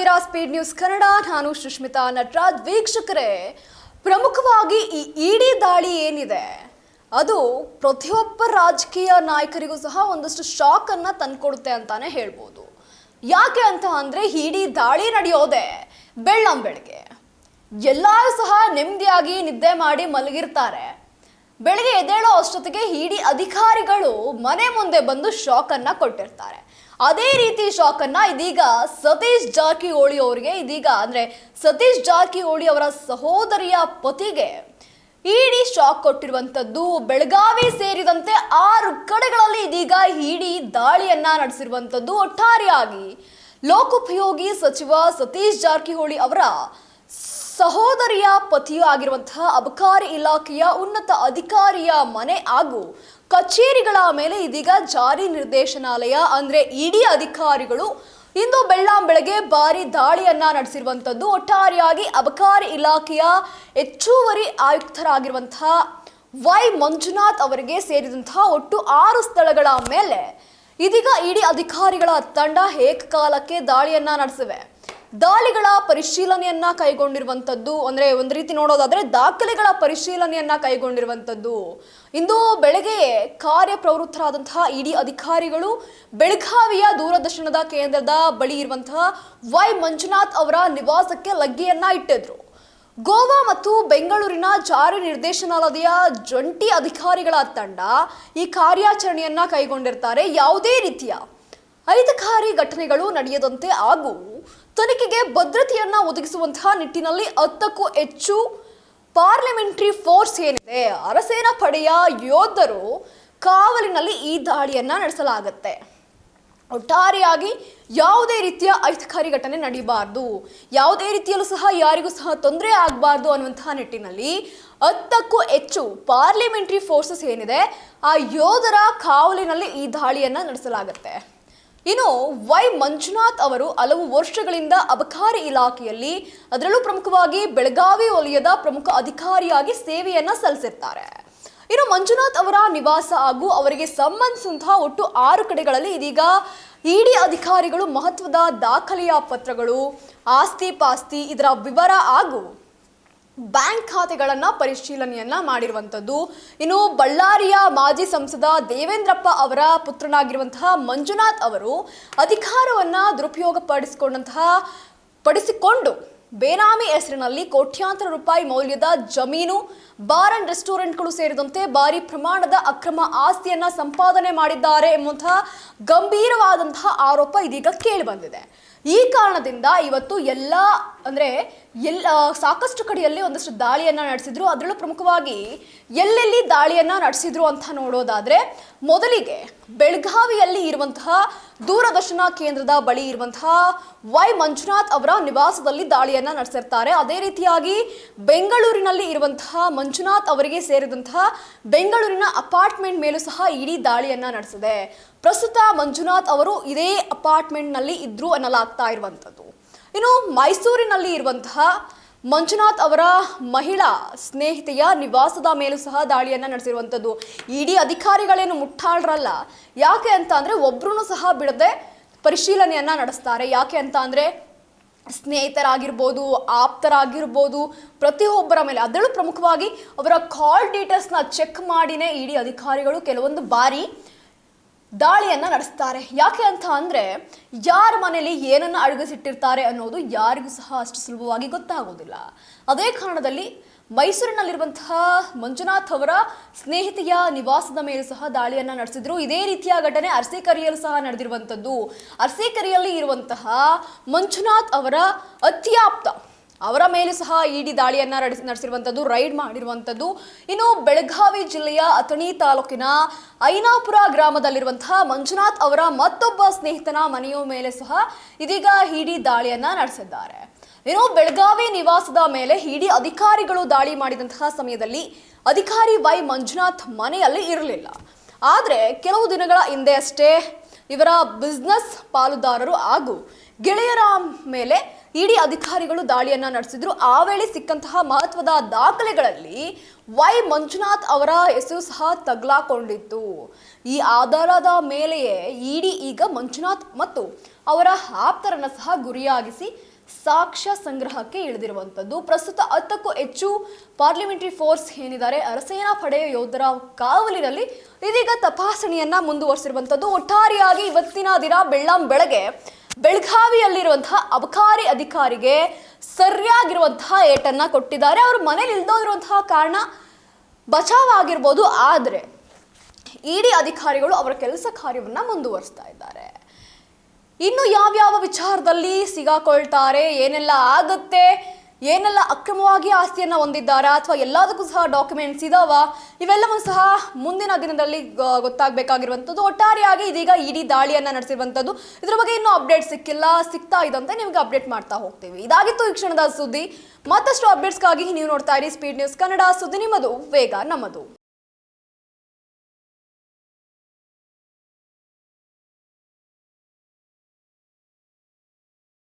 ಇದ್ದೀರಾ speed news Kannada. ನಾನು ಸುಷ್ಮಿತಾ ನಟರಾಜ್. ವೀಕ್ಷಕರೇ, ಪ್ರಮುಖವಾಗಿ ಈ ಇಡಿ ದಾಳಿ ಏನಿದೆ ಅದು ಪ್ರತಿಯೊಬ್ಬ ರಾಜಕೀಯ ನಾಯಕರಿಗೂ ಸಹ ಒಂದಷ್ಟು ಶಾಕ್ ಅನ್ನ ತಂದ್ಕೊಡುತ್ತೆ ಅಂತಾನೆ ಹೇಳ್ಬೋದು. ಯಾಕೆ ಅಂತ ಅಂದ್ರೆ ಇಡಿ ದಾಳಿ ನಡೆಯೋದೆ ಬೆಳ್ಳಂಬೆಳಗ್ಗೆ. ಎಲ್ಲರೂ ಸಹ ನೆಮ್ಮದಿಯಾಗಿ ನಿದ್ದೆ ಮಾಡಿ ಮಲಗಿರ್ತಾರೆ. ಬೆಳಗ್ಗೆ ಎದ್ದೇಳೋ ಅಷ್ಟೊತ್ತಿಗೆ ಇಡಿ ಅಧಿಕಾರಿಗಳು ಮನೆ ಮುಂದೆ ಬಂದು ಶಾಕ್ ಅನ್ನ ಕೊಟ್ಟಿರ್ತಾರೆ. ಅದೇ ರೀತಿ ಶಾಕ್ ಅನ್ನ ಇದೀಗ ಸತೀಶ್ ಜಾರಕಿಹೊಳಿ ಅವರಿಗೆ ಸತೀಶ್ ಜಾರಕಿಹೊಳಿ ಅವರ ಸಹೋದರಿಯ ಪತಿಗೆ ಇಡಿ ಶಾಕ್ ಕೊಟ್ಟಿರುವಂತದ್ದು. ಬೆಳಗಾವಿ ಸೇರಿದಂತೆ 6 ಕಡೆಗಳಲ್ಲಿ ಇದೀಗ ಇಡಿ ದಾಳಿಯನ್ನ ನಡೆಸಿರುವಂತದ್ದು. ಒಟ್ಟಾರೆಯಾಗಿ ಲೋಕೋಪಯೋಗಿ ಸಚಿವ ಸತೀಶ್ ಜಾರಕಿಹೊಳಿ ಅವರ ಸಹೋದರಿಯ ಪತಿಯೂ ಆಗಿರುವಂತಹ ಅಬಕಾರಿ ಇಲಾಖೆಯ ಉನ್ನತ ಅಧಿಕಾರಿಯ ಮನೆ ಹಾಗೂ ಕಚೇರಿಗಳ ಮೇಲೆ ಇದೀಗ ಜಾರಿ ನಿರ್ದೇಶನಾಲಯ ಅಂದ್ರೆ ಇಡಿ ಅಧಿಕಾರಿಗಳು ಇಂದು ಬೆಳ್ಳಂಬೆಳಗ್ಗೆ ಭಾರಿ ದಾಳಿಯನ್ನ ನಡೆಸಿರುವಂತದ್ದು. ಒಟ್ಟಾರೆಯಾಗಿ ಅಬಕಾರಿ ಇಲಾಖೆಯ ಹೆಚ್ಚುವರಿ ಆಯುಕ್ತರಾಗಿರುವಂತಹ ವೈ ಮಂಜುನಾಥ್ ಅವರಿಗೆ ಸೇರಿದಂತಹ ಒಟ್ಟು 6 ಸ್ಥಳಗಳ ಮೇಲೆ ಇದೀಗ ಇಡಿ ಅಧಿಕಾರಿಗಳ ತಂಡ ಏಕಕಾಲಕ್ಕೆ ದಾಳಿಯನ್ನ ನಡೆಸಿವೆ. ದಾಳಿಗಳ ಪರಿಶೀಲನೆಯನ್ನ ಕೈಗೊಂಡಿರುವಂತದ್ದು ಅಂದ್ರೆ ಒಂದು ರೀತಿ ನೋಡೋದಾದ್ರೆ ದಾಖಲೆಗಳ ಪರಿಶೀಲನೆಯನ್ನ ಕೈಗೊಂಡಿರುವಂತದ್ದು. ಇಂದು ಬೆಳಗ್ಗೆ ಕಾರ್ಯಪ್ರವೃತ್ತರಾದಂತಹ ಇಡಿ ಅಧಿಕಾರಿಗಳು ಬೆಳಗಾವಿಯ ದೂರದರ್ಶನದ ಕೇಂದ್ರದ ಬಳಿ ಇರುವಂತಹ ವೈ ಮಂಜುನಾಥ್ ಅವರ ನಿವಾಸಕ್ಕೆ ಲಗ್ಗೆಯನ್ನ ಇಟ್ಟಿದ್ರು. ಗೋವಾ ಮತ್ತು ಬೆಂಗಳೂರಿನ ಜಾರಿ ನಿರ್ದೇಶನಾಲಯದ ಜಂಟಿ ಅಧಿಕಾರಿಗಳ ತಂಡ ಈ ಕಾರ್ಯಾಚರಣೆಯನ್ನ ಕೈಗೊಂಡಿರ್ತಾರೆ. ಯಾವುದೇ ರೀತಿಯ ಅಹಿತಕಾರಿ ಘಟನೆಗಳು ನಡೆಯದಂತೆ ಹಾಗೂ ತನಿಖೆಗೆ ಭದ್ರತೆಯನ್ನ ಒದಗಿಸುವಂತಹ ನಿಟ್ಟಿನಲ್ಲಿ 10ಕ್ಕೂ ಹೆಚ್ಚು ಪಾರ್ಲಿಮೆಂಟರಿ ಫೋರ್ಸ್ ಏನಿದೆ ಅರಸೇನಾ ಪಡೆಯ ಯೋಧರು ಕಾವಲಿನಲ್ಲಿ ಈ ದಾಳಿಯನ್ನ ನಡೆಸಲಾಗುತ್ತೆ. ಒಟ್ಟಾರೆಯಾಗಿ ಯಾವುದೇ ರೀತಿಯ ಅಹಿತಕಾರಿ ಘಟನೆ ನಡೀಬಾರ್ದು, ಯಾವುದೇ ರೀತಿಯಲ್ಲೂ ಸಹ ಯಾರಿಗೂ ಸಹ ತೊಂದರೆ ಆಗಬಾರ್ದು ಅನ್ನುವಂತಹ ನಿಟ್ಟಿನಲ್ಲಿ 10ಕ್ಕೂ ಹೆಚ್ಚು ಪಾರ್ಲಿಮೆಂಟರಿ ಫೋರ್ಸಸ್ ಏನಿದೆ ಆ ಯೋಧರ ಕಾವಲಿನಲ್ಲಿ ಈ ದಾಳಿಯನ್ನ ನಡೆಸಲಾಗುತ್ತೆ. ಇನ್ನು ವೈ ಮಂಜುನಾಥ್ ಅವರು ಹಲವು ವರ್ಷಗಳಿಂದ ಅಬಕಾರಿ ಇಲಾಖೆಯಲ್ಲಿ ಅದರಲ್ಲೂ ಪ್ರಮುಖವಾಗಿ ಬೆಳಗಾವಿ ವಲಯದ ಪ್ರಮುಖ ಅಧಿಕಾರಿಯಾಗಿ ಸೇವೆಯನ್ನ ಸಲ್ಲಿಸಿರ್ತಾರೆ. ಇನ್ನು ಮಂಜುನಾಥ್ ಅವರ ನಿವಾಸ ಹಾಗೂ ಅವರಿಗೆ ಸಂಬಂಧಿಸಿದಂತಹ ಒಟ್ಟು 6 ಕಡೆಗಳಲ್ಲಿ ಇದೀಗ ಇಡಿ ಅಧಿಕಾರಿಗಳು ಮಹತ್ವದ ದಾಖಲೆಯ ಪತ್ರಗಳು, ಆಸ್ತಿ ಪಾಸ್ತಿ ಇದರ ವಿವರ ಹಾಗೂ ಬ್ಯಾಂಕ್ ಖಾತೆಗಳನ್ನ ಪರಿಶೀಲನೆಯನ್ನ ಮಾಡಿರುವಂತದ್ದು. ಇನ್ನು ಬಳ್ಳಾರಿಯ ಮಾಜಿ ಸಂಸದ ದೇವೇಂದ್ರಪ್ಪ ಅವರ ಪುತ್ರನಾಗಿರುವಂತಹ ಮಂಜುನಾಥ್ ಅವರು ಅಧಿಕಾರವನ್ನ ಪಡಿಸಿಕೊಂಡು ಬೇನಾಮಿ ಹೆಸರಿನಲ್ಲಿ ಕೋಟ್ಯಾಂತರ ರೂಪಾಯಿ ಮೌಲ್ಯದ ಜಮೀನು, ಬಾರ್ ಅಂಡ್ ರೆಸ್ಟೋರೆಂಟ್ಗಳು ಸೇರಿದಂತೆ ಭಾರಿ ಪ್ರಮಾಣದ ಅಕ್ರಮ ಆಸ್ತಿಯನ್ನ ಸಂಪಾದನೆ ಮಾಡಿದ್ದಾರೆ ಎಂಬಂತಹ ಗಂಭೀರವಾದಂತಹ ಆರೋಪ ಇದೀಗ ಕೇಳಿ ಬಂದಿದೆ. ಈ ಕಾರಣದಿಂದ ಇವತ್ತು ಸಾಕಷ್ಟು ಕಡೆಯಲ್ಲಿ ಒಂದಷ್ಟು ದಾಳಿಯನ್ನ ನಡೆಸಿದ್ರು. ಅದರಲ್ಲೂ ಪ್ರಮುಖವಾಗಿ ಎಲ್ಲೆಲ್ಲಿ ದಾಳಿಯನ್ನ ನಡೆಸಿದ್ರು ಅಂತ ನೋಡೋದಾದ್ರೆ ಮೊದಲಿಗೆ ಬೆಳಗಾವಿಯಲ್ಲಿ ಇರುವಂತಹ ದೂರದರ್ಶನ ಕೇಂದ್ರದ ಬಳಿ ಇರುವಂತಹ ವೈ ಮಂಜುನಾಥ್ ಅವರ ನಿವಾಸದಲ್ಲಿ ದಾಳಿಯನ್ನ ನಡೆಸಿರ್ತಾರೆ. ಅದೇ ರೀತಿಯಾಗಿ ಬೆಂಗಳೂರಿನಲ್ಲಿ ಇರುವಂತಹ ಮಂಜುನಾಥ್ ಅವರಿಗೆ ಸೇರಿದಂತಹ ಬೆಂಗಳೂರಿನ ಅಪಾರ್ಟ್ಮೆಂಟ್ ಮೇಲೂ ಸಹ ಇಡಿ ದಾಳಿಯನ್ನ ನಡೆಸಿದೆ. ಪ್ರಸ್ತುತ ಮಂಜುನಾಥ್ ಅವರು ಇದೇ ಅಪಾರ್ಟ್ಮೆಂಟ್ ನಲ್ಲಿ ಇದ್ರು ಅನ್ನಲಾಗ್ತಾ ಇರುವಂತದ್ದು. ಇನ್ನು ಮೈಸೂರಿನಲ್ಲಿ ಇರುವಂತಹ ಮಂಜುನಾಥ್ ಅವರ ಮಹಿಳಾ ಸ್ನೇಹಿತೆಯ ನಿವಾಸದ ಮೇಲೂ ಸಹ ದಾಳಿಯನ್ನ ನಡೆಸಿರುವಂತದ್ದು. ಇಡಿ ಅಧಿಕಾರಿಗಳೇನು ಮುಟ್ಟಾಳ್ರಲ್ಲ. ಯಾಕೆ ಅಂತ ಅಂದ್ರೆ ಒಬ್ರು ಸಹ ಬಿಡದೆ ಪರಿಶೀಲನೆಯನ್ನ ನಡೆಸ್ತಾರೆ. ಯಾಕೆ ಅಂತ ಅಂದ್ರೆ ಸ್ನೇಹಿತರಾಗಿರ್ಬೋದು, ಆಪ್ತರಾಗಿರ್ಬೋದು, ಪ್ರತಿಯೊಬ್ಬರ ಮೇಲೆ ಅದರಲ್ಲೂ ಪ್ರಮುಖವಾಗಿ ಅವರ ಕಾಲ್ ಡೀಟೇಲ್ಸ್ನ ಚೆಕ್ ಮಾಡಿನೇ ಇಡಿ ಅಧಿಕಾರಿಗಳು ಕೆಲವೊಂದು ಬಾರಿ ದಾಳಿಯನ್ನ ನಡೆಸ್ತಾರೆ. ಯಾಕೆ ಅಂತ ಅಂದ್ರೆ ಯಾರ ಮನೆಯಲ್ಲಿ ಏನನ್ನ ಅಡಗಿಸಿಟ್ಟಿರ್ತಾರೆ ಅನ್ನೋದು ಯಾರಿಗೂ ಸಹ ಅಷ್ಟು ಸುಲಭವಾಗಿ ಗೊತ್ತಾಗೋದಿಲ್ಲ. ಅದೇ ಕಾರಣದಲ್ಲಿ ಮೈಸೂರಿನಲ್ಲಿರುವಂತಹ ಮಂಜುನಾಥ್ ಅವರ ಸ್ನೇಹಿತೆಯ ನಿವಾಸದ ಮೇಲೂ ಸಹ ದಾಳಿಯನ್ನ ನಡೆಸಿದ್ರು. ಇದೇ ರೀತಿಯ ಘಟನೆ ಅರಸೀಕೆರೆಯಲ್ಲಿ ಸಹ ನಡೆದಿರುವಂತದ್ದು. ಅರಸೀಕೆರೆಯಲ್ಲಿ ಇರುವಂತಹ ಮಂಜುನಾಥ್ ಅವರ ಅತ್ಯಾಪ್ತ ಅವರ ಮೇಲೂ ಸಹ ಇಡಿ ದಾಳಿಯನ್ನ ನಡೆಸಿರುವಂತದ್ದು, ರೈಡ್ ಮಾಡಿರುವಂತದ್ದು. ಇನ್ನು ಬೆಳಗಾವಿ ಜಿಲ್ಲೆಯ ಅಥಣಿ ತಾಲೂಕಿನ ಐನಾಪುರ ಗ್ರಾಮದಲ್ಲಿರುವಂತಹ ಮಂಜುನಾಥ್ ಅವರ ಮತ್ತೊಬ್ಬ ಸ್ನೇಹಿತನ ಮನೆಯ ಮೇಲೆ ಸಹ ಇದೀಗ ಇಡಿ ದಾಳಿಯನ್ನ ನಡೆಸಿದ್ದಾರೆ. ಇನ್ನು ಬೆಳಗಾವಿ ನಿವಾಸದ ಮೇಲೆ ಇಡಿ ಅಧಿಕಾರಿಗಳು ದಾಳಿ ಮಾಡಿದಂತಹ ಸಮಯದಲ್ಲಿ ಅಧಿಕಾರಿ ವೈ ಮಂಜುನಾಥ್ ಮನೆಯಲ್ಲಿ ಇರಲಿಲ್ಲ. ಆದ್ರೆ ಕೆಲವು ದಿನಗಳ ಹಿಂದೆ ಅಷ್ಟೇ ಇವರ ಬಿಸ್ನೆಸ್ ಪಾಲುದಾರರು ಹಾಗೂ ಗೆಳೆಯರ ಮೇಲೆ ಇಡಿ ಅಧಿಕಾರಿಗಳು ದಾಳಿಯನ್ನ ನಡೆಸಿದ್ರು. ಆ ವೇಳೆ ಸಿಕ್ಕಂತಹ ಮಹತ್ವದ ದಾಖಲೆಗಳಲ್ಲಿ ವೈ ಮಂಜುನಾಥ್ ಅವರ ಹೆಸರು ಸಹ ತಗಲಾಕೊಂಡಿತ್ತು. ಈ ಆಧಾರದ ಮೇಲೆಯೇ ಇಡಿ ಈಗ ಮಂಜುನಾಥ್ ಮತ್ತು ಅವರ ಆಪ್ತರನ್ನ ಸಹ ಗುರಿಯಾಗಿಸಿ ಸಾಕ್ಷ್ಯ ಸಂಗ್ರಹಕ್ಕೆ ಇಳಿದಿರುವಂಥದ್ದು. ಪ್ರಸ್ತುತ 10ಕ್ಕೂ ಹೆಚ್ಚು ಪಾರ್ಲಿಮೆಂಟರಿ ಫೋರ್ಸ್ ಏನಿದ್ದಾರೆ ಅರಸೇನಾ ಪಡೆಯ ಯೋಧರ ಕಾವಲಿನಲ್ಲಿ ಇದೀಗ ತಪಾಸಣೆಯನ್ನ ಮುಂದುವರಿಸಿರುವಂಥದ್ದು. ಒಟ್ಟಾರೆಯಾಗಿ ಇವತ್ತಿನ ದಿನ ಬೆಳಗ್ಗೆ ಬೆಳಗಾವಿಯಲ್ಲಿರುವಂತಹ ಅಬಕಾರಿ ಅಧಿಕಾರಿಗೆ ಸರಿಯಾಗಿರುವಂತಹ ಏಟನ್ನ ಕೊಟ್ಟಿದ್ದಾರೆ. ಅವರು ಮನೇಲಿ ಇಲ್ದೋದಿರುವಂತಹ ಕಾರಣ ಬಚಾವಾಗಿರ್ಬೋದು, ಆದರೆ ಇಡಿ ಅಧಿಕಾರಿಗಳು ಅವರ ಕೆಲಸ ಕಾರ್ಯವನ್ನ ಮುಂದುವರಿಸ್ತಾ ಇದ್ದಾರೆ. ಇನ್ನು ಯಾವ್ಯಾವ ವಿಚಾರದಲ್ಲಿ ಸಿಗಾಕೊಳ್ತಾರೆ, ಏನೆಲ್ಲ ಆಗುತ್ತೆ, ಏನೆಲ್ಲ ಅಕ್ರಮವಾಗಿ ಆಸ್ತಿಯನ್ನ ಹೊಂದಿದ್ದಾರಾ ಅಥವಾ ಎಲ್ಲದಕ್ಕೂ ಸಹ ಡಾಕ್ಯುಮೆಂಟ್ಸ್ ಇದಾವ, ಇವೆಲ್ಲವೂ ಸಹ ಮುಂದಿನ ದಿನದಲ್ಲಿ ಗೊತ್ತಾಗಬೇಕಾಗಿರುವಂಥದ್ದು. ಒಟ್ಟಾರೆಯಾಗಿ ಇದೀಗ ಇಡಿ ದಾಳಿಯನ್ನ ನಡೆಸಿರುವಂಥದ್ದು. ಇದ್ರ ಬಗ್ಗೆ ಇನ್ನೂ ಅಪ್ಡೇಟ್ ಸಿಗ್ತಾ ಇದ್ದಂತೆ ನಿಮಗೆ ಅಪ್ಡೇಟ್ ಮಾಡ್ತಾ ಹೋಗ್ತೀವಿ. ಇದಾಗಿತ್ತು ಈ ಕ್ಷಣದ ಸುದ್ದಿ. ಮತ್ತಷ್ಟು ಅಪ್ಡೇಟ್ಸ್ಗಾಗಿ ನೀವು ನೋಡ್ತಾ ಇರಿ ಸ್ಪೀಡ್ ನ್ಯೂಸ್ ಕನ್ನಡ. ಸುದ್ದಿ ನಿಮ್ಮದು, ವೇಗ ನಮ್ಮದು.